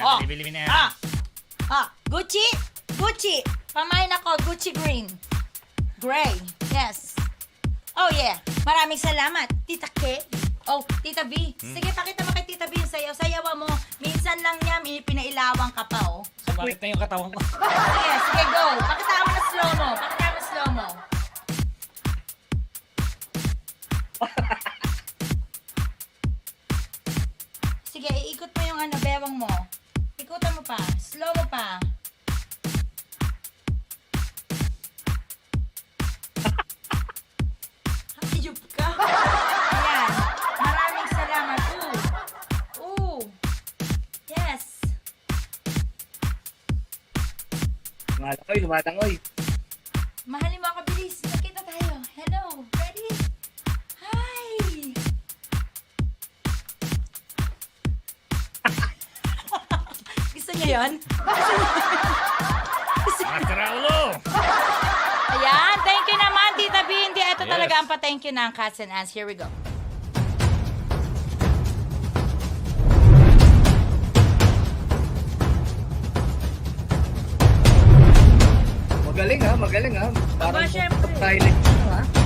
Oh. Bili na yan. Gucci. Gucci. Pamain ako, Gucci green. Gray. Yes. Oh yeah. Maraming salamat. Tita K. Oh, Tita B. Sige, pakita mo kay Tita B yung sayaw. Sayawan mo. Minsan lang niya, pinailawang ka pa, oh. Bakit na yung katawan ko? Sige, sige, go. Pakita mo na slow-mo. Pakita mo slow-mo. Sige, iikot mo yung bewang mo. Ikutan mo pa. Slow mo pa. Hayop ka. Ayan. Maraming salamat. Ooh. Yes. Lumatangoy, lumatangoy. Mahalin mo ako, bilis. Nakita tayo. Hello. Ready? Hi. Gusto niyo yun? Master Raulo! Ayan. Thank you naman, Tita B. Hindi, ito Yes. talaga ang pa-thank you ng Cats and Ants. Here we go. Magaling ha, magaling ha. Parang syempre. silent ha.